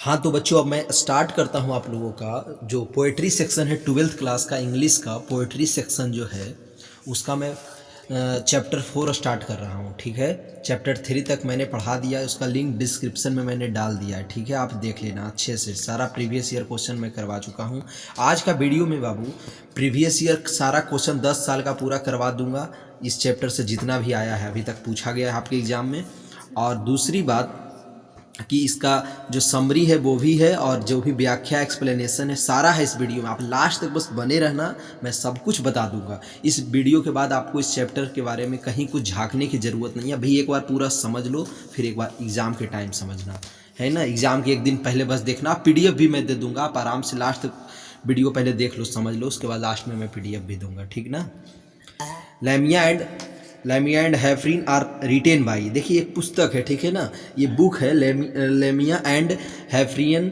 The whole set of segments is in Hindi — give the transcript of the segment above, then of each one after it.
हाँ तो बच्चों, अब मैं स्टार्ट करता हूँ आप लोगों का जो पोएट्री सेक्शन है, 12th क्लास का इंग्लिश का पोएट्री सेक्शन जो है उसका मैं चैप्टर 4 स्टार्ट कर रहा हूँ। ठीक है, चैप्टर 3 तक मैंने पढ़ा दिया है, उसका लिंक डिस्क्रिप्शन में मैंने डाल दिया है। ठीक है, आप देख लेना अच्छे से, सारा प्रीवियस ईयर क्वेश्चन मैं करवा चुका हूँ। आज का वीडियो में बाबू प्रीवियस ईयर सारा क्वेश्चन 10 साल का पूरा करवा दूंगा, इस चैप्टर से जितना भी आया है अभी तक पूछा गया है आपके एग्ज़ाम में। और दूसरी बात कि इसका जो समरी है वो भी है, और जो भी व्याख्या एक्सप्लेनेशन है सारा है इस वीडियो में। आप लास्ट तक बस बने रहना, मैं सब कुछ बता दूंगा। इस वीडियो के बाद आपको इस चैप्टर के बारे में कहीं कुछ झांकने की ज़रूरत नहीं है। भाई एक बार पूरा समझ लो, फिर एक बार एग्ज़ाम के टाइम समझना है ना। एग्ज़ाम के एक दिन पहले बस देखना, PDF भी मैं दे दूंगा, आप आराम से लास्ट तक वीडियो पहले देख लो, समझ लो, उसके बाद लास्ट में मैं PDF भी दूंगा। ठीक ना। लैमिया एंड हैफरीन आर रिटेन बाई, देखिए एक पुस्तक है, ठीक है ना, ये बुक है Lamia and Hyperion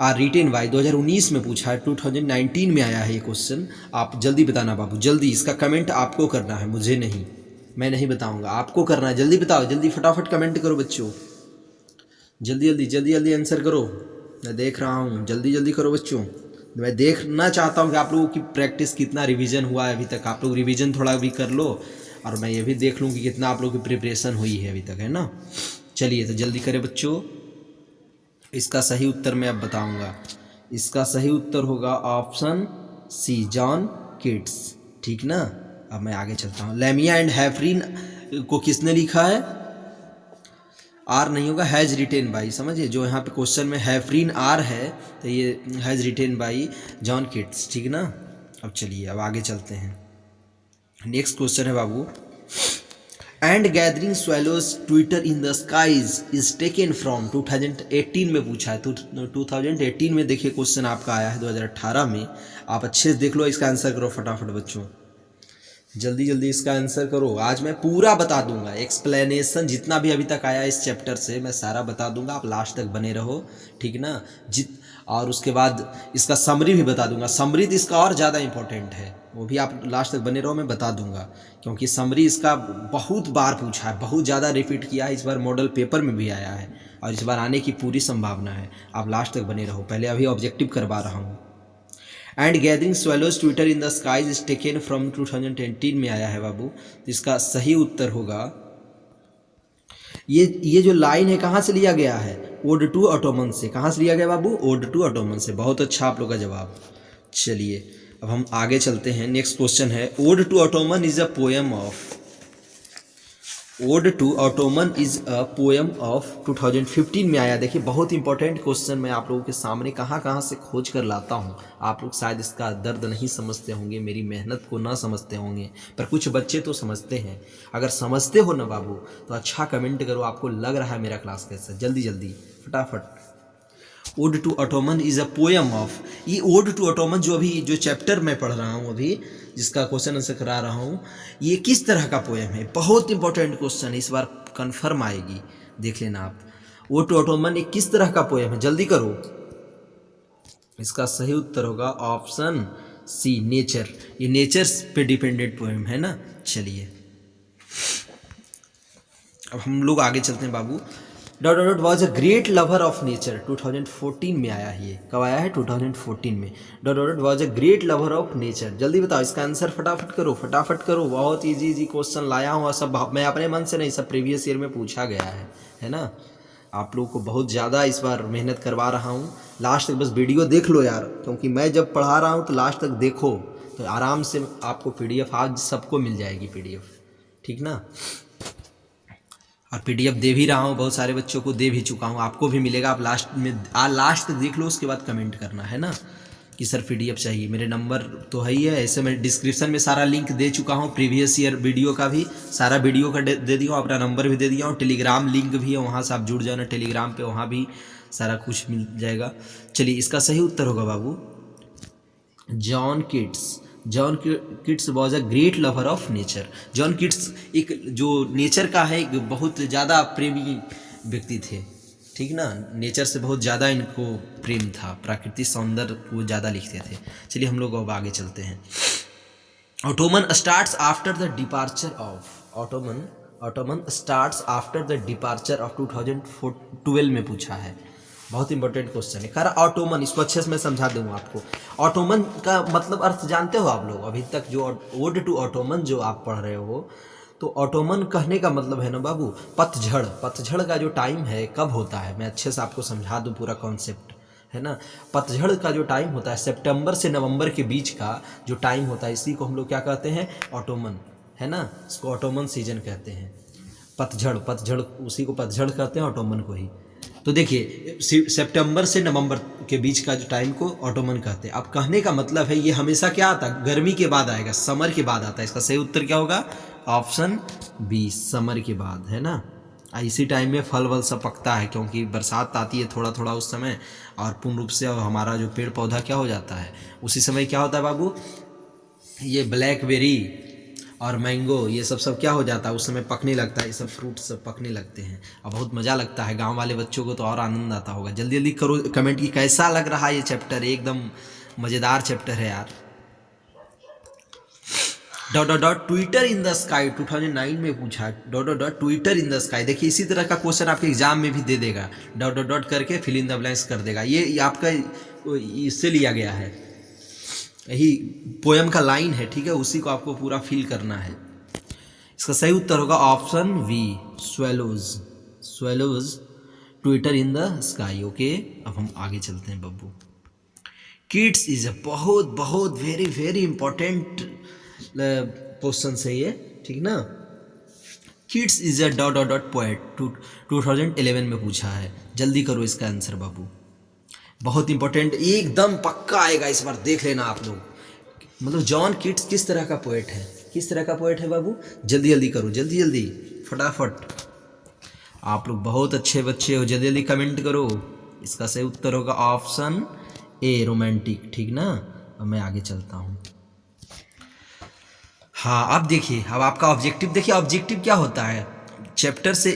are written by, 2019 में पूछा है, 2019 में आया है ये क्वेश्चन। आप जल्दी बताना बाबू, जल्दी, इसका कमेंट आपको करना है, मुझे नहीं, मैं नहीं बताऊंगा, आपको करना है। जल्दी बताओ, जल्दी फटाफट कमेंट करो बच्चों, जल्दी जल्दी जल्दी जल्दी आंसर करो, मैं देख रहा हूँ, जल्दी जल्दी करो बच्चों। मैं देखना चाहता हूँ कि आप लोगों की प्रैक्टिस कितना रिवीजन हुआ है अभी तक। आप लोग रिवीजन थोड़ा भी कर लो, और मैं ये भी देख लूँ कि कितना आप लोगों की प्रिपरेशन हुई है अभी तक, है ना। चलिए तो जल्दी करें बच्चों, इसका सही उत्तर मैं अब बताऊँगा। इसका सही उत्तर होगा ऑप्शन सी, जॉन किट्स। ठीक ना। अब मैं आगे चलता हूँ। लेमिया एंड हैफरीन को किसने लिखा है? आर नहीं होगा, हैज़ रिटेन बाई, समझिए, जो यहाँ पे क्वेश्चन में हैफरीन आर है तो ये has written by John Keats. ठीक ना। अब चलिए अब आगे चलते हैं। नेक्स्ट क्वेश्चन है बाबू, and gathering swallows twitter in the skies is taken from, 2018 में पूछा है। तो 2018 में देखिए क्वेश्चन आपका आया है 2018 में। आप अच्छे से देख लो, इसका आंसर करो फटाफट बच्चों, जल्दी जल्दी इसका आंसर करो। आज मैं पूरा बता दूंगा, एक्सप्लेनेशन जितना भी अभी तक आया इस चैप्टर से मैं सारा बता दूंगा, आप लास्ट तक बने रहो। ठीक ना। और उसके बाद इसका समरी भी बता दूंगा। समरी तो इसका और ज़्यादा इंपॉर्टेंट है, वो भी आप लास्ट तक बने रहो, मैं बता दूंगा, क्योंकि समरी इसका बहुत बार पूछा है, बहुत ज़्यादा रिपीट किया है, इस बार मॉडल पेपर में भी आया है और इस बार आने की पूरी संभावना है। आप लास्ट तक बने रहो, पहले अभी ऑब्जेक्टिव करवा रहा हूँ। And gathering swallows twitter in the skies is taken from 2018 में आया है बाबू। तो इसका सही उत्तर होगा, ये जो लाइन है कहाँ से लिया गया है? ओड टू ऑटोमन से। कहाँ से लिया गया बाबू? ओड टू ऑटोमन से। बहुत अच्छा आप लोग का जवाब। चलिए अब हम आगे चलते हैं। नेक्स्ट क्वेश्चन है, ode to autumn is a poem of, ode to autumn is a poem of, 2015 में आया। देखिए बहुत इंपॉर्टेंट क्वेश्चन मैं आप लोगों के सामने कहाँ कहाँ से खोज कर लाता हूँ। आप लोग शायद इसका दर्द नहीं समझते होंगे, मेरी मेहनत को ना समझते होंगे, पर कुछ बच्चे तो समझते हैं। अगर समझते हो ना बाबू तो अच्छा कमेंट करो, आपको लग रहा है मेरा क्लास कैसा। जल्दी जल्दी फटाफट। Ode to autumn is a poem of, ये ओड टू ऑटोमन जो अभी जो चैप्टर मैं पढ़ रहा हूँ अभी, जिसका क्वेश्चन आंसर करा रहा हूँ, ये किस तरह का पोएम है? बहुत इंपॉर्टेंट क्वेश्चन है, इस बार कंफर्म आएगी, देख लेना आप। ओड टू ऑटोमन एक किस तरह का पोएम है? जल्दी करो। इसका सही उत्तर होगा ऑप्शन सी, नेचर। ये नेचर पे डिपेंडेंट पोएम है ना। चलिए अब हम लोग आगे चलते हैं बाबू। Dot dot was a great lover of nature, 2014 में आया है। ये कब आया है? 2014 में। Dot dot was a great lover of nature. जल्दी बताओ इसका आंसर, फटाफट करो फटाफट करो। बहुत इजी इजी क्वेश्चन लाया हूँ, और सब मैं अपने मन से नहीं, सब प्रीवियस ईयर में पूछा गया है ना। आप लोगों को बहुत ज़्यादा इस बार मेहनत करवा रहा हूँ। लास्ट तक बस वीडियो देख लो यार, क्योंकि मैं जब पढ़ा रहा हूँ तो लास्ट तक देखो, तो आराम से आपको PDF आज सबको मिल जाएगी PDF। ठीक ना। और PDF दे भी रहा हूँ, बहुत सारे बच्चों को दे भी चुका हूँ, आपको भी मिलेगा। आप लास्ट में लास्ट तक देख लो, उसके बाद कमेंट करना है ना कि सर PDF चाहिए। मेरे नंबर तो है ही है, ऐसे मैं डिस्क्रिप्शन में सारा लिंक दे चुका हूँ, प्रीवियस ईयर वीडियो का भी सारा वीडियो का दे दिया हूँ, अपना नंबर भी दे दिया हूँ, टेलीग्राम लिंक भी है, वहाँ से आप जुड़ जाना टेलीग्राम पे, वहाँ भी सारा कुछ मिल जाएगा। चलिए इसका सही उत्तर होगा बाबू John Keats. John Keats was a great lover of nature. John Keats एक जो नेचर का है, एक बहुत ज़्यादा प्रेमी व्यक्ति थे। ठीक ना। नेचर से बहुत ज़्यादा इनको प्रेम था, प्राकृतिक सौंदर्य को ज़्यादा लिखते थे। चलिए हम लोग अब आगे चलते हैं। Ottoman starts after the departure of, Ottoman starts after the departure of, 2012 में पूछा है। बहुत इंपॉर्टेंट क्वेश्चन है। कह रहा ऑटोमन, इसको अच्छे से मैं समझा दूंगा आपको। ऑटोमन का मतलब अर्थ जानते हो आप लोग? अभी तक जो ओड टू ऑटोमन जो आप पढ़ रहे हो, तो ऑटोमन कहने का मतलब है ना बाबू पतझड़। पतझड़ का जो टाइम है कब होता है, मैं अच्छे से आपको समझा दूं पूरा कॉन्सेप्ट, है ना। पतझड़ का जो टाइम होता है सितंबर से नवंबर के बीच का जो टाइम होता है, इसी को हम लोग क्या कहते हैं, ऑटोमन, है ना। इसको ऑटोमन सीजन कहते हैं। पतझड़ उसी को पतझड़ कहते हैं, ऑटोमन को ही। तो देखिए सितंबर से नवंबर के बीच का जो टाइम को ऑटोमन कहते हैं। अब कहने का मतलब है ये हमेशा क्या आता है, गर्मी के बाद आएगा, समर के बाद आता है। इसका सही उत्तर क्या होगा, ऑप्शन बी, समर के बाद, है ना। इसी टाइम में फल वल सब पकता है, क्योंकि बरसात आती है थोड़ा थोड़ा उस समय, और पूर्ण रूप से हमारा जो पेड़ पौधा क्या हो जाता है उसी समय क्या होता है बाबू, ये ब्लैकबेरी और मैंगो ये सब क्या हो जाता है उस समय, पकने लगता है, ये सब फ्रूट्स सब पकने लगते हैं। और बहुत मज़ा लगता है, गांव वाले बच्चों को तो और आनंद आता होगा। जल्दी जल्दी करो कमेंट की कैसा लग रहा है ये चैप्टर, एकदम मज़ेदार चैप्टर है यार। Dot Twitter in the sky 2009 में पूछा, dot Twitter in the sky. देखिए इसी तरह का क्वेश्चन आपके एग्जाम में भी दे देगा, डॉट करके फिल इन द ब्लैंक्स कर देगा। ये आपका इससे लिया गया है, यही पोयम का लाइन है, ठीक है, उसी को आपको पूरा फिल करना है। इसका सही उत्तर होगा option V, swallows twitter in the sky. Okay, अब हम आगे चलते हैं बब्बू। किड्स इज अ बहुत बहुत वेरी वेरी इंपॉर्टेंट क्वेश्चन है ये, ठीक ना। Kids is a dot poet 2011 में पूछा है। जल्दी करो इसका आंसर बाबू, बहुत इंपॉर्टेंट, एकदम पक्का आएगा इस बार, देख लेना आप लोग। मतलब जॉन किट्स किस तरह का पोएट है, किस तरह का पोएट है बाबू, जल्दी जल्दी करो, जल्दी जल्दी फटाफट। आप लोग बहुत अच्छे बच्चे हो, जल्दी जल्दी कमेंट करो। इसका सही उत्तर होगा ऑप्शन ए, रोमांटिक, ठीक ना। अब मैं आगे चलता हूँ। हाँ अब देखिए, अब आपका ऑब्जेक्टिव देखिए, ऑब्जेक्टिव क्या होता है, चैप्टर से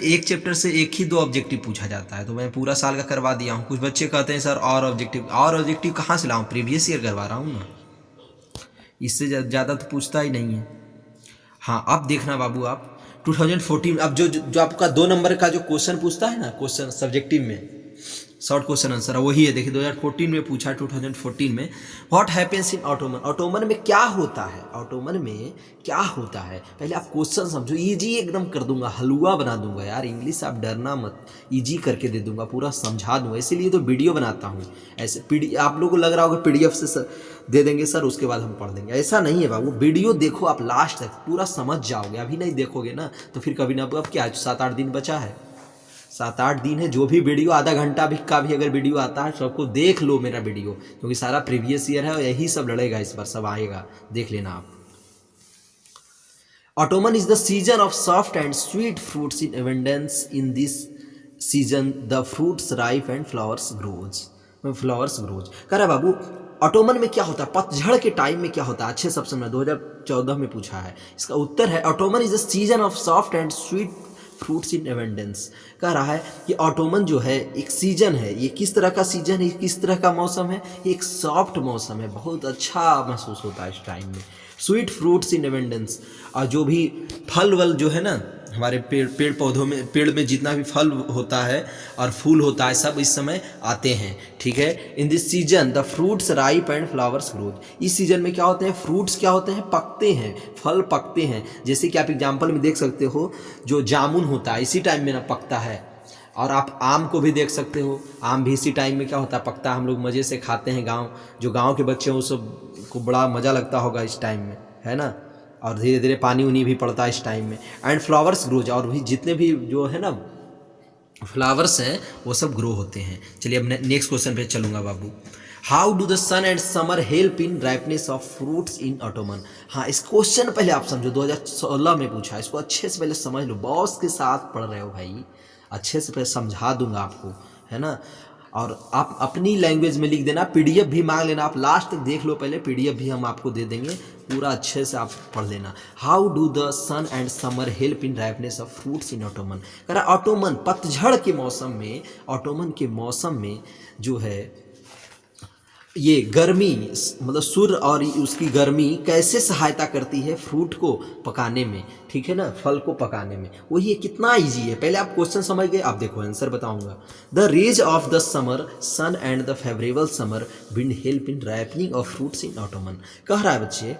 एक ही 2 ऑब्जेक्टिव पूछा जाता है। तो मैं पूरा साल का करवा दिया हूँ। कुछ बच्चे कहते हैं सर और ऑब्जेक्टिव कहाँ से लाऊं, प्रीवियस ईयर करवा रहा हूँ ना, इससे ज़्यादा तो पूछता ही नहीं है। हाँ अब देखना बाबू आप 2014, अब जो आपका 2 नंबर का जो क्वेश्चन पूछता है ना, क्वेश्चन सब्जेक्टिव में शॉर्ट क्वेश्चन आंसर वही है। देखिए 2014 में पूछा, 2014 में what happens in Ottoman, Ottoman में क्या होता है, ऑटोमन में क्या होता है। पहले आप क्वेश्चन समझो, इजी एकदम कर दूंगा, हलवा बना दूंगा यार। इंग्लिश आप डरना मत, इजी करके दे दूंगा, पूरा समझा दूंगा, इसीलिए तो वीडियो बनाता हूँ। ऐसे आप लोगों को लग रहा होगा PDF से सर दे देंगे सर, उसके बाद हम पढ़ देंगे, ऐसा नहीं है बाबू। वीडियो देखो आप लास्ट तक, पूरा समझ जाओगे। अभी नहीं देखोगे ना तो फिर कभी ना, अब क्या 7-8 दिन बचा है, 7-8 दिन है। जो भी वीडियो आधा घंटा भी का भी अगर वीडियो आता है, सबको देख लो मेरा वीडियो, क्योंकि सारा प्रीवियस ईयर है और यही सब लड़ेगा इस बार, सब आएगा, देख लेना आप। Ottoman is the season of soft and sweet fruits in abundance. In this season the fruits ripe and flowers grows. कह रहा बाबू ऑटोमन में क्या होता है, पतझड़ के टाइम में क्या होता है, अच्छे सबसे मैं 2014 में पूछा है। इसका उत्तर है Ottoman is the season of soft and sweet fruits in abundance. कह रहा है कि ऑटोमन जो है एक सीजन है, ये किस तरह का सीजन है, किस तरह का मौसम है, एक सॉफ्ट मौसम है, बहुत अच्छा महसूस होता है इस टाइम में। स्वीट फ्रूट्स इन एबंडेंस, और जो भी फल वल जो है ना हमारे पेड़ पौधों में, पेड़ में जितना भी फल होता है और फूल होता है, सब इस समय आते हैं, ठीक है। इन this season the fruits ripe and flowers growth. इस सीजन में क्या होते हैं, फ्रूट्स क्या होते हैं, पकते हैं, फल पकते हैं। जैसे कि आप एग्जाम्पल में देख सकते हो, जो जामुन होता है इसी टाइम में ना पकता है, और आप आम को भी देख सकते हो, आम भी इसी टाइम में क्या होता है, पकता है। हम लोग मज़े से खाते हैं, जो गाँव के बच्चे हैं वो सब को बड़ा मज़ा लगता होगा इस टाइम में, है ना। और धीरे धीरे पानी उनी भी पड़ता है इस टाइम में। एंड फ्लावर्स ग्रोज, और भी जितने भी जो है ना फ्लावर्स हैं वो सब ग्रो होते हैं। चलिए अब नेक्स्ट क्वेश्चन पे चलूँगा बाबू। How do the sun and summer help in ripeness of fruits in autumn. हाँ इस क्वेश्चन पहले आप समझो, 2016 में पूछा है, इसको अच्छे से पहले समझ लो। बॉस के साथ पढ़ रहे हो भाई, अच्छे से पहले समझा दूंगा आपको, है ना। और आप अपनी लैंग्वेज में लिख देना, PDF भी मांग लेना, आप लास्ट तक देख लो पहले, PDF भी हम आपको दे देंगे, पूरा अच्छे से आप पढ़ लेना। How do the sun and summer help in ripeness of fruits in autumn. कह रहा ऑटोमन पतझड़ के मौसम में, ऑटोमन के मौसम में जो है ये गर्मी मतलब सूर्य और उसकी गर्मी कैसे सहायता करती है फ्रूट को पकाने में, ठीक है ना, फल को पकाने में। वही कितना इजी है। पहले आप क्वेश्चन समझ गए, आप देखो आंसर बताऊंगा। The rays of the summer sun and the favourable summer wind help in ripening of fruits in autumn. कह रहा है बच्चे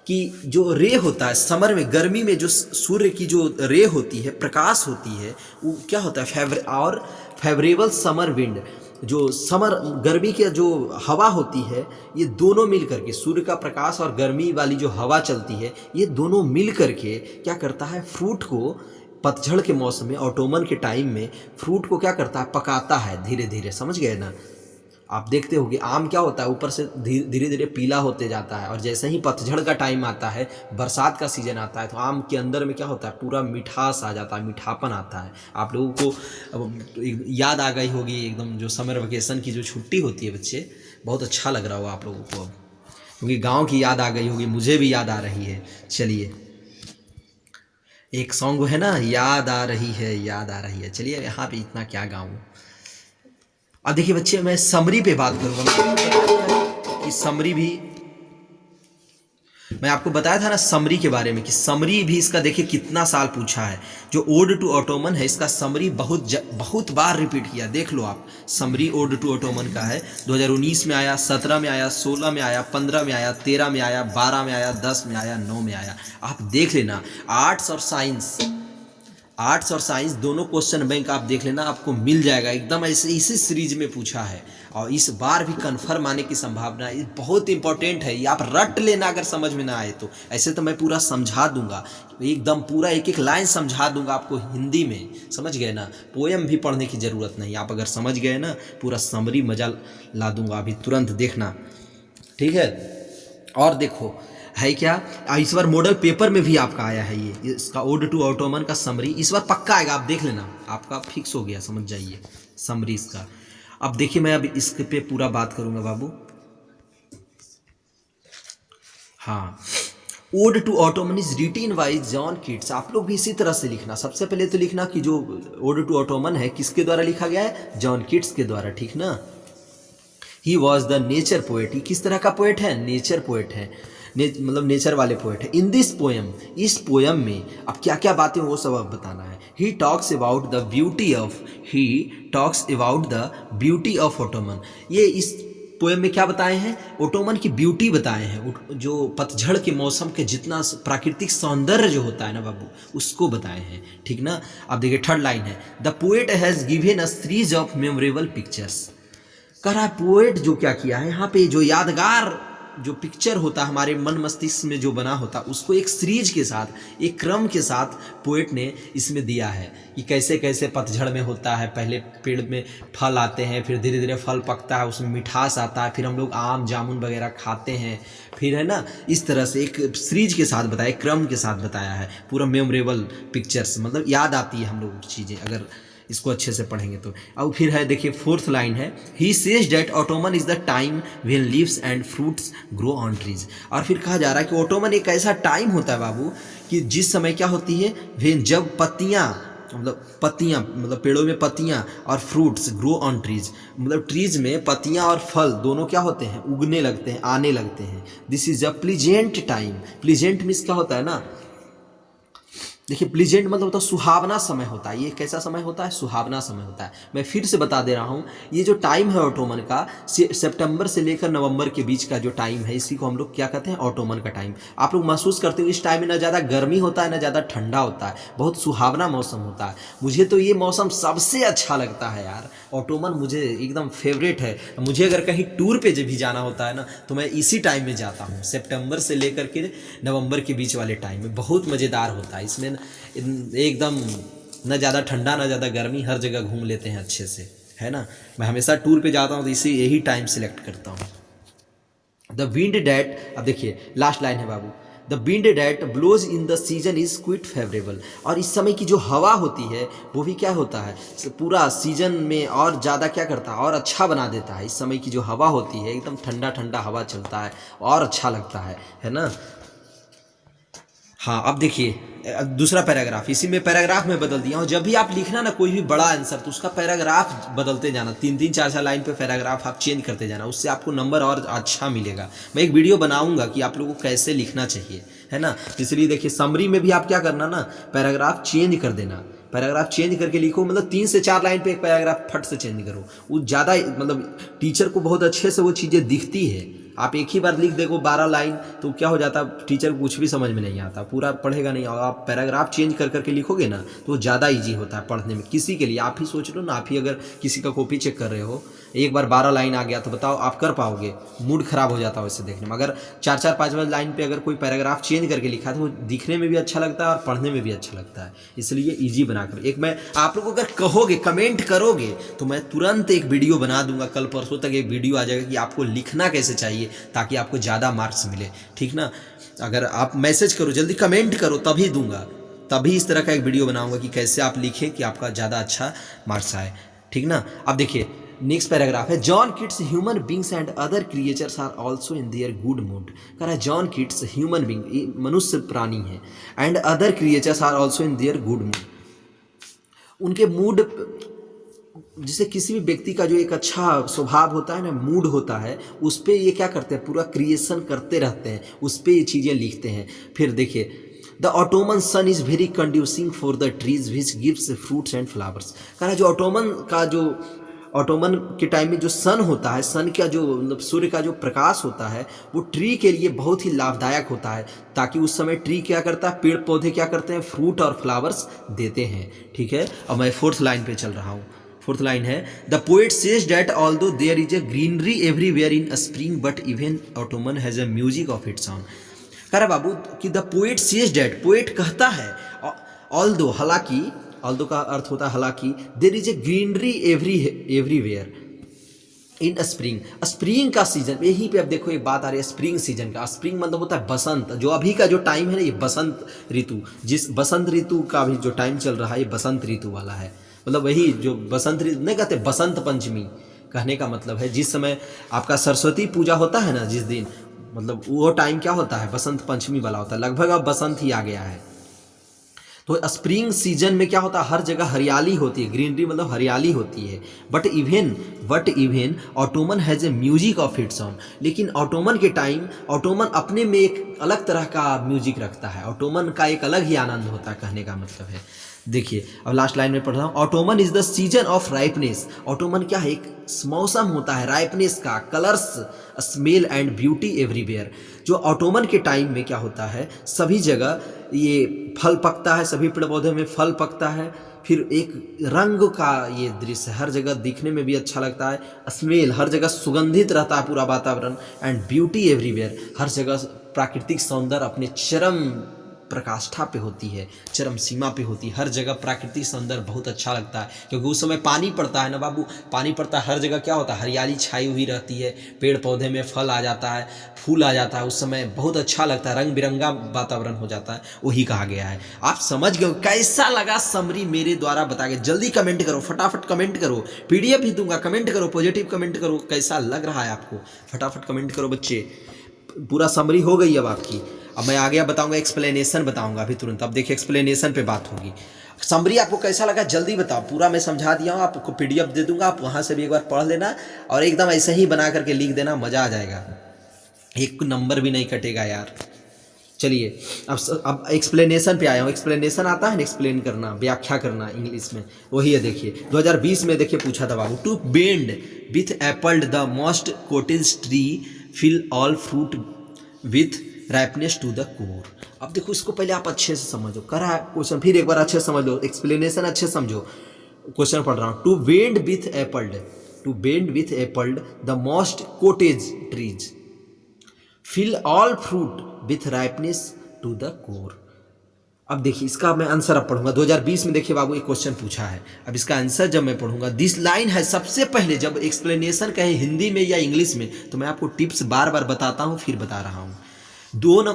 कि जो रे होता है समर में, गर्मी में जो सूर्य की जो रे होती है, प्रकाश होती है, वो क्या होता है फेवरेबल समर विंड, जो समर गर्मी के जो हवा होती है, ये दोनों मिल करके, सूर्य का प्रकाश और गर्मी वाली जो हवा चलती है, ये दोनों मिल करके क्या करता है, फ्रूट को पतझड़ के मौसम में, ऑटोमन के टाइम में फ्रूट को क्या करता है, पकाता है धीरे धीरे। समझ गए ना। आप देखते होगे आम क्या होता है, ऊपर से धीरे धीरे पीला होते जाता है, और जैसे ही पतझड़ का टाइम आता है, बरसात का सीजन आता है, तो आम के अंदर में क्या होता है, पूरा मिठास आ जाता है, मीठापन आता है। आप लोगों को अब याद आ गई होगी एकदम, जो समर वेकेशन की जो छुट्टी होती है बच्चे, बहुत अच्छा लग रहा होगा आप लोगों को अब, क्योंकि गाँव की याद आ गई होगी, मुझे भी याद आ रही है। चलिए, एक सॉन्ग है ना, याद आ रही है, याद आ रही है। चलिए, यहाँ पे इतना क्या गाऊँ। अब देखिए बच्चे, मैं समरी पे बात करूँगा कि समरी भी, मैं आपको बताया था ना समरी के बारे में, कि समरी भी इसका देखिए कितना साल पूछा है। जो ओड टू ऑटोमन है, इसका समरी बहुत बार रिपीट किया। देख लो आप, समरी ओड टू ऑटोमन का है, 2019 में आया, 17 में आया, 16 में आया, 15 में आया, 13 में आया, 12 में आया, 10 में आया, 9 में आया। आप देख लेना, आर्ट्स और साइंस दोनों क्वेश्चन बैंक आप देख लेना, आपको मिल जाएगा एकदम ऐसे, इसी सीरीज में पूछा है। और इस बार भी कन्फर्म आने की संभावना है। ये बहुत इंपॉर्टेंट है, ये आप रट लेना अगर समझ में ना आए तो। ऐसे तो मैं पूरा समझा दूंगा, एकदम पूरा एक एक लाइन समझा दूंगा आपको हिंदी में। समझ गए ना, पोएम भी पढ़ने की ज़रूरत नहीं। आप अगर समझ गए ना, पूरा समरी मजा ला दूंगा अभी तुरंत, देखना, ठीक है। और देखो है क्या, इस बार मॉडल पेपर में भी आपका आया है ये, इसका ओड टू ऑटोमन का समरी इस बार पक्का आएगा, आप देख लेना, आपका फिक्स हो गया, समझ जाइए समरी इसका। अब देखिए, मैं अब इसके पे पूरा बात करूंगा बाबू। हाँ, ode to autumn is written by John Keats. आप लोग भी इसी तरह से लिखना। सबसे पहले तो लिखना कि जो ओड टू ऑटोमन है किसके द्वारा लिखा गया है, जॉन कीट्स के द्वारा, ठीक ना। He was the nature poet. किस तरह का पोएट है, नेचर पोएट है, मतलब नेचर वाले पोएट है। इन दिस पोएम, इस पोएम में अब क्या क्या बातें वो सब अब बताना है। He talks about the beauty of Ottoman. ये इस पोएम में क्या बताए हैं, ऑटोमन की ब्यूटी बताए हैं, जो पतझड़ के मौसम के जितना प्राकृतिक सौंदर्य जो होता है ना बाबू, उसको बताए हैं, ठीक ना। अब देखिए थर्ड लाइन है, the poet has given a series of memorable pictures. कह रहा है पोएट जो क्या किया है यहाँ पे, जो यादगार जो पिक्चर होता है हमारे मन मस्तिष्क में जो बना होता, उसको एक सीरीज के साथ, एक क्रम के साथ पोएट ने इसमें दिया है कि कैसे कैसे पतझड़ में होता है। पहले पेड़ में फल आते हैं, फिर धीरे धीरे फल पकता है, उसमें मिठास आता है, फिर हम लोग आम जामुन वगैरह खाते हैं, फिर है ना, इस तरह से एक सीरीज के साथ बताया, क्रम के साथ बताया है पूरा। मेमोरेबल पिक्चर्स मतलब याद आती है हम लोग चीज़ें अगर इसको अच्छे से पढ़ेंगे तो। अब फिर है देखिए फोर्थ लाइन है, he says that Ottoman is the time when leaves and fruits grow on trees. और फिर कहा जा रहा है कि ऑटोमन एक ऐसा टाइम होता है बाबू कि जिस समय क्या होती है, व्हेन जब पत्तियाँ मतलब पेड़ों में पत्तियाँ और फ्रूट्स ग्रो ऑन ट्रीज, मतलब ट्रीज में पत्तियाँ और फल दोनों क्या होते हैं, उगने लगते हैं, आने लगते हैं। This is a pleasant time. Pleasant means क्या होता है ना, देखिए प्लीजेंट मतलब होता है सुहावना समय होता है। ये कैसा समय होता है, सुहावना समय होता है। मैं फिर से बता दे रहा हूँ, ये जो टाइम है ऑटोमन का, सितंबर से लेकर नवंबर के बीच का जो टाइम है, इसी को हम लोग क्या कहते हैं, ऑटोमन का टाइम। आप लोग महसूस करते हो इस टाइम में ना ज़्यादा गर्मी होता है ना ज़्यादा ठंडा होता है, बहुत सुहावना मौसम होता है। मुझे तो ये मौसम सबसे अच्छा लगता है यार, ऑटोमन मुझे एकदम फेवरेट है। मुझे अगर कहीं टूर पे जब भी जाना होता है ना, तो मैं इसी टाइम में जाता हूँ, सितंबर से लेकर के नवंबर के बीच वाले टाइम में। बहुत मज़ेदार होता है, इसमें एकदम न ज़्यादा ठंडा ना ज़्यादा गर्मी, हर जगह घूम लेते हैं अच्छे से, है ना। मैं हमेशा टूर पे जाता हूँ तो इसी यही टाइम सिलेक्ट करता हूँ। द विंड डैट, अब देखिए लास्ट लाइन है बाबू, the wind that blows in the season is quite favourable. और इस समय की जो हवा होती है वो भी क्या होता है, पूरा सीजन में और ज़्यादा क्या करता है, और अच्छा बना देता है। इस समय की जो हवा होती है एकदम ठंडा ठंडा हवा चलता है और अच्छा लगता है ना। हाँ, अब देखिए दूसरा पैराग्राफ, इसी में पैराग्राफ में बदल दिया हूँ। जब भी आप लिखना ना कोई भी बड़ा आंसर, तो उसका पैराग्राफ बदलते जाना, 3-3 4-4 लाइन पे पैराग्राफ आप चेंज करते जाना, उससे आपको नंबर और अच्छा मिलेगा। मैं एक वीडियो बनाऊंगा कि आप लोगों को कैसे लिखना चाहिए, है ना। इसलिए देखिए समरी में भी आप क्या करना ना, पैराग्राफ चेंज कर देना, पैराग्राफ चेंज करके लिखो, मतलब 3 से 4 लाइन पे एक पैराग्राफ फट से चेंज करो। वो ज़्यादा मतलब टीचर को बहुत अच्छे से वो चीज़ें दिखती है। आप एक ही बार लिख देखो 12 लाइन, तो क्या हो जाता, टीचर को कुछ भी समझ में नहीं आता, पूरा पढ़ेगा नहीं। और आप पैराग्राफ चेंज कर करके लिखोगे ना, तो ज़्यादा ईजी होता है पढ़ने में। किसी के लिए आप ही सोच लो ना, आप ही अगर किसी का कॉपी चेक कर रहे हो, एक बार 12 लाइन आ गया तो बताओ आप कर पाओगे? मूड खराब हो जाता है वैसे देखने में। अगर 4-4 5-5 लाइन पे अगर कोई पैराग्राफ चेंज करके लिखा है, तो वो दिखने में भी अच्छा लगता है और पढ़ने में भी अच्छा लगता है। इसलिए ईजी बनाकर एक मैं आप लोग अगर कहोगे, कमेंट करोगे, तो मैं तुरंत एक वीडियो बना दूंगा। कल परसों तक एक वीडियो आ जाएगा कि आपको लिखना कैसे चाहिए, ताकि आपको ज़्यादा मार्क्स मिले, ठीक ना। अगर आप मैसेज करो, जल्दी कमेंट करो, तभी दूंगा, तभी इस तरह का एक वीडियो बनाऊंगा कि कैसे आप लिखें कि आपका ज़्यादा अच्छा मार्क्स आए, ठीक ना। अब देखिए नेक्स्ट पैराग्राफ है, John Keats human beings and other creatures are also in their good mood. कह रहा है जॉन किट्स ह्यूमन बींग, मनुष्य प्राणी है, and other creatures are also in their good mood. उनके मूड, जैसे किसी भी व्यक्ति का जो एक अच्छा स्वभाव होता है ना, मूड होता है, उस पर ये क्या करते हैं, पूरा क्रिएशन करते रहते हैं, उस पर ये चीज़ें लिखते हैं। फिर देखिए, the autumn sun is very conducing for the trees which gives fruits and flowers. कह रहा जो ऑटोमन के टाइम में जो सन होता है, सन का जो मतलब सूर्य का जो प्रकाश होता है, वो ट्री के लिए बहुत ही लाभदायक होता है, ताकि उस समय ट्री क्या करता है, पेड़ पौधे क्या करते हैं, फ्रूट और फ्लावर्स देते हैं, ठीक है। अब मैं 4th लाइन पे चल रहा हूँ। 4th लाइन है, the poet says that although there is a greenery everywhere in a spring, but even autumn has a music of its own. कह रहा बाबू कि the poet says that, poet कहता है, ऑल्दो हालांकि, ऑल्दो का अर्थ होता है हालांकि, there is a greenery everywhere in spring. Spring का सीजन, यहीं पे अब देखो एक बात आ रही है स्प्रिंग सीजन का। स्प्रिंग मतलब होता है बसंत, जो अभी का जो टाइम है ना, ये बसंत ऋतु, जिस बसंत ऋतु का भी जो टाइम चल रहा है, ये बसंत ऋतु वाला है। मतलब वही जो बसंत ऋतु नहीं कहते, बसंत पंचमी कहने का मतलब है जिस समय आपका सरस्वती पूजा होता है ना, जिस दिन, मतलब वो टाइम क्या होता है, बसंत पंचमी वाला होता है। लगभग अब बसंत ही आ गया है। तो स्प्रिंग सीजन में क्या होता है, हर जगह हरियाली होती है, ग्रीनरी मतलब हरियाली होती है। But even autumn has a music of its on. लेकिन ऑटोमन के टाइम, ऑटोमन अपने में एक अलग तरह का म्यूजिक रखता है, ऑटोमन का एक अलग ही आनंद होता है, कहने का मतलब है। देखिए अब लास्ट लाइन में पढ़ रहा हूँ, autumn is the season of ripeness. Autumn क्या है, एक मौसम होता है राइपनेस का, colours, smell and beauty everywhere. जो ऑटोमन के टाइम में क्या होता है, सभी जगह ये फल पकता है, सभी पेड़ पौधे में फल पकता है, फिर एक रंग का ये दृश्य हर जगह दिखने में भी अच्छा लगता है, स्मेल हर जगह सुगंधित रहता है पूरा वातावरण, एंड ब्यूटी एवरीवेयर, हर जगह प्राकृतिक सौंदर्य अपने चरम प्रकाष्ठा पे होती है, चरम सीमा पे होती है, हर जगह प्राकृतिक सौंदर्य बहुत अच्छा लगता है, क्योंकि उस समय पानी पड़ता है ना बाबू, पानी पड़ता है, हर जगह क्या होता है, हरियाली छाई हुई रहती है, पेड़ पौधे में फल आ जाता है, फूल आ जाता है, उस समय बहुत अच्छा लगता है, रंग बिरंगा वातावरण हो जाता है, वही कहा गया है। आप समझ गए? कैसा लगा समरी मेरे द्वारा बता के? जल्दी कमेंट करो, फटाफट कमेंट करो, PDF भी दूंगा, कमेंट करो, पॉजिटिव कमेंट करो, कैसा लग रहा है आपको, फटाफट कमेंट करो बच्चे। पूरा समरी हो गई अब आपकी। अब मैं आगे बताऊंगा, एक्सप्लेनेशन बताऊंगा अभी तुरंत। अब देखिए एक्सप्लेनेशन पे बात होगी। समरी आपको कैसा लगा जल्दी बताओ, पूरा मैं समझा दिया हूँ, आपको PDF दे दूंगा, आप वहाँ से भी एक बार पढ़ लेना और एकदम ऐसे ही बना करके लिख देना, मज़ा आ जाएगा, एक नंबर भी नहीं कटेगा यार। चलिए अब एक्सप्लेनेशन पे आया हूँ। एक्सप्लेनेशन आता है ना, एक्सप्लेन करना, व्याख्या करना इंग्लिश में, वही है। देखिए 2020 में देखिए पूछा था बाबू, to bend with apples the most cottage tree fill all fruit with ripeness to the core. अब देखो इसको पहले आप अच्छे से समझो, करा है क्वेश्चन, फिर एक बार अच्छे से समझ लो, एक्सप्लेनेशन अच्छे समझो। क्वेश्चन पढ़ रहा हूँ, to bend with apples the most cottage trees fill all fruit with ripeness to the core. अब देखिए इसका मैं आंसर अब पढ़ूंगा। 2020 में देखिए बाबू एक क्वेश्चन पूछा है, अब इसका आंसर जब मैं पढ़ूंगा, दिस लाइन है, सबसे पहले जब एक्सप्लेनेशन कहे हिंदी में या इंग्लिश में, तो मैं आपको टिप्स बार बार बताता हूँ, फिर बता रहा हूँ।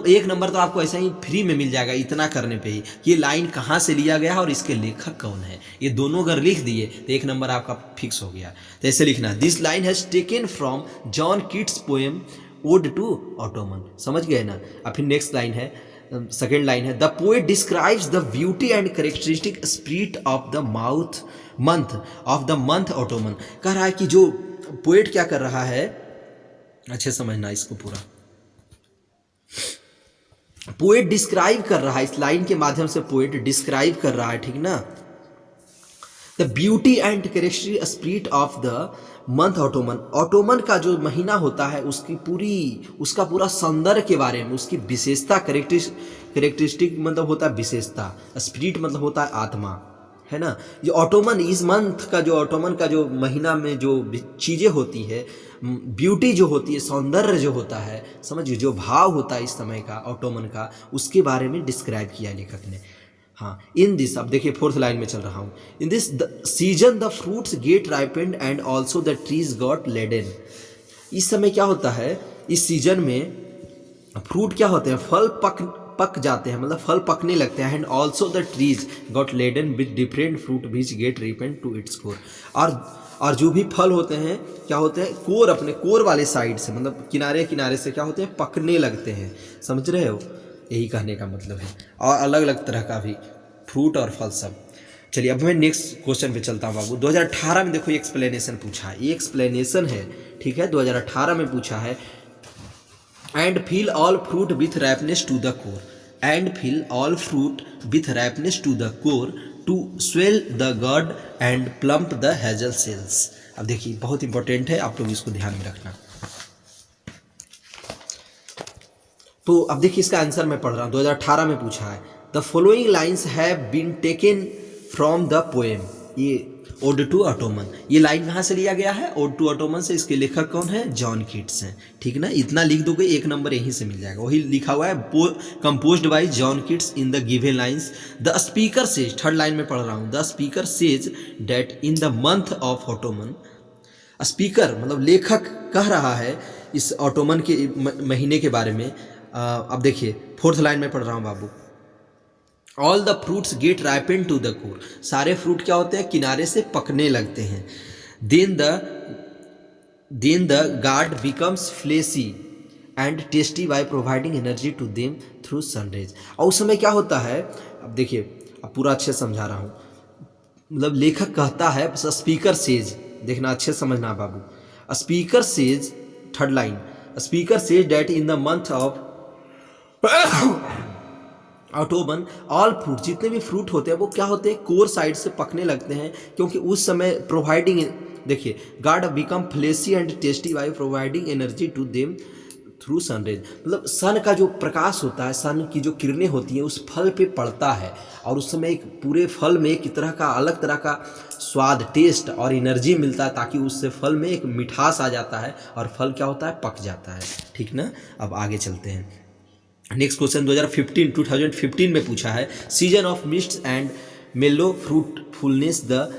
एक नंबर तो आपको ऐसा ही फ्री में मिल जाएगा इतना करने पे ही, ये लाइन कहाँ से लिया गया है और इसके लेखक कौन है, ये दोनों अगर लिख दिए तो एक नंबर आपका फिक्स हो गया। तो ऐसे लिखना, this line has taken from John Keats poem ode to autumn. समझ गए ना? अब फिर नेक्स्ट लाइन है, सेकेंड लाइन है, the poet describes the beauty and characteristic spirit of the month autumn. कह रहा है कि जो पोएट क्या कर रहा है, अच्छे समझना इसको पूरा, पोएट डिस्क्राइब कर रहा है, इस लाइन के माध्यम से पोएट डिस्क्राइब कर रहा है, ठीक ना, the beauty and characteristic spirit of the month Ottoman. Ottoman का जो महीना होता है उसका पूरा सौंदर्य के बारे में, उसकी विशेषता, करेक्टरिस्टिक मतलब होता है विशेषता, स्पिरिट मतलब होता है आत्मा, है ना। जो ऑटोमन इस मंथ का, जो ऑटोमन का जो महीना में जो चीज़ें होती है, ब्यूटी जो होती है, सौंदर्य जो होता है, समझिए जो भाव होता है इस समय का ऑटोमन का, उसके बारे में डिस्क्राइब किया लेखक ने। हाँ, इन दिस, अब देखिए फोर्थ लाइन में चल रहा हूँ, in this season the fruits get ripened and also the trees got laden. इस समय क्या होता है, इस सीजन में फ्रूट क्या होते हैं, फल पक जाते हैं, मतलब फल पकने लगते हैं, and also the trees got laden with different fruit which get ripened to its core. और जो भी फल होते हैं क्या होते हैं, कोर, अपने कोर वाले साइड से, मतलब किनारे किनारे से क्या होते हैं, पकने लगते हैं, समझ रहे हो, यही कहने का मतलब है। और अलग अलग तरह का भी फ्रूट और फल सब। चलिए अब मैं नेक्स्ट क्वेश्चन पे चलता हूँ बाबू। 2018 में देखो ये एक्सप्लेनेशन पूछा है, ये एक्सप्लेनेशन है, ठीक है, 2018 में पूछा है, and fill all fruit with ripeness to the core, and fill all fruit with ripeness to the core to swell the gourd and plump the hazel shells. अब देखिए बहुत इंपॉर्टेंट है, आप लोग इसको ध्यान में रखना। तो अब देखिए इसका आंसर मैं पढ़ रहा हूँ, 2018 में पूछा है, the following lines have been taken from the poem, ये ओड टू ऑटोमन। ये लाइन कहाँ से लिया गया है, ओड टू ऑटोमन से। इसके लेखक कौन है, जॉन कीट्स हैं, ठीक ना। इतना लिख दोगे एक नंबर यहीं से मिल जाएगा, वही लिखा हुआ है, composed by John Keats in the given lines. The speaker says, third line में पढ़ रहा हूँ, the speaker says that in the month of autumn. Speaker मतलब लेखक कह रहा है इस ऑटोमन के महीने के बारे में। अब देखिए फोर्थ लाइन में पढ़ रहा हूँ बाबू, all the fruits get ripened to the core, सारे फ्रूट क्या होते हैं, किनारे से पकने लगते हैं। Then the gourd becomes fleshy and tasty by providing energy to them through sunrays. और उस समय क्या होता है, अब देखिए, अब पूरा अच्छे समझा रहा हूँ, मतलब लेखक कहता है, स्पीकर सेज, देखना अच्छे समझना बाबू, speaker says, third line, speaker says that in the month of autumn all fruit, जितने भी फ्रूट होते हैं वो क्या होते हैं, कोर साइड से पकने लगते हैं, क्योंकि उस समय प्रोवाइडिंग, देखिए, gourd become fleshy and tasty by providing energy to them through sunrays. मतलब सन का जो प्रकाश होता है, सन की जो किरणें होती हैं उस फल पे पड़ता है, और उस समय एक पूरे फल में एक तरह का अलग तरह का स्वाद, टेस्ट और एनर्जी मिलता है, ताकि उससे फल में एक मिठास आ जाता है और फल क्या होता है, पक जाता है, ठीक ना। अब आगे चलते हैं, नेक्स्ट क्वेश्चन 2015 में पूछा है, season of mist and mellow fruitfulness the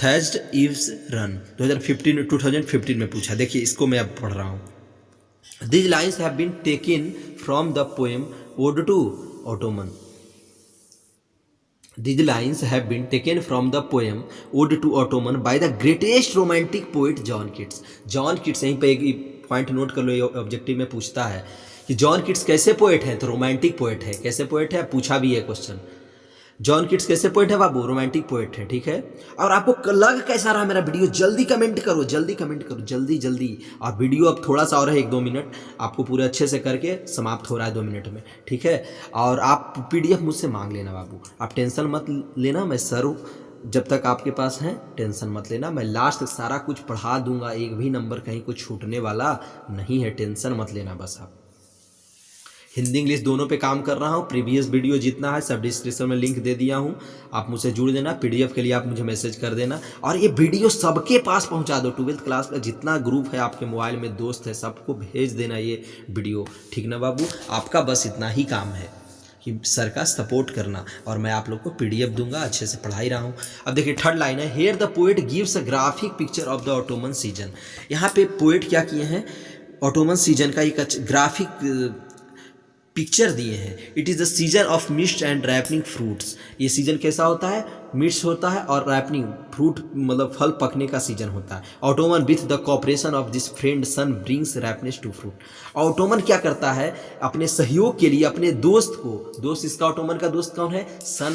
thatch eaves run, 2015 में पूछा। देखिए इसको मैं अब पढ़ रहा हूँ, these lines have been taken from the poem ode to autumn. These lines have been taken from the poem Ode to Autumn by the greatest romantic poet John Keats. John Keats, यहीं पे एक पॉइंट नोट कर लो, ये ऑब्जेक्टिव में पूछता है कि जॉन किट्स कैसे पोएट है, तो रोमांटिक पोएट है। कैसे पोएट है, पूछा भी है क्वेश्चन, जॉन किट्स कैसे पोएट है बाबू, रोमांटिक पोएट है, ठीक है। और आपको लग कैसा रहा मेरा वीडियो, जल्दी कमेंट करो, जल्दी कमेंट करो, जल्दी जल्दी। और वीडियो अब थोड़ा सा और है, 1-2 मिनट, आपको पूरे अच्छे से करके समाप्त हो रहा है 2 मिनट में, ठीक है। और आप PDF मुझसे मांग लेना बाबू, आप टेंशन मत लेना, मैं सर हूँ, जब तक आपके पास है टेंशन मत लेना, मैं लास्ट तक सारा कुछ पढ़ा दूंगा, एक भी नंबर कहीं कुछ छूटने वाला नहीं है, टेंशन मत लेना बस आप। हिंदी इंग्लिश दोनों पे काम कर रहा हूँ, प्रीवियस वीडियो जितना है सब डिस्क्रिप्शन में लिंक दे दिया हूँ, आप मुझसे जुड़ देना। PDF के लिए आप मुझे मैसेज कर देना, और ये वीडियो सबके पास पहुँचा दो, 12th क्लास का जितना ग्रुप है आपके मोबाइल में, दोस्त है, सबको भेज देना ये वीडियो, ठीक ना बाबू। आपका बस इतना ही काम है कि सर का सपोर्ट करना, और मैं आप लोग को PDF दूंगा, अच्छे से पढ़ा ही रहा हूँ। अब देखिए थर्ड लाइन है, here the poet gives a graphic picture of the autumn season. यहाँ पे पोएट क्या किए हैं, ऑटोमन सीजन का एक ग्राफिक पिक्चर दिए हैं। It is the season of mist and ripening fruits. ये सीजन कैसा होता है? मिस्ट होता है और रैपनिंग फ्रूट मतलब फल पकने का सीजन होता है। Autumn with the cooperation of this friend sun brings ripeness to fruit. Autumn क्या करता है? अपने सहयोग के लिए अपने दोस्त को, दोस्त इसका ऑटोमन का दोस्त कौन है? सन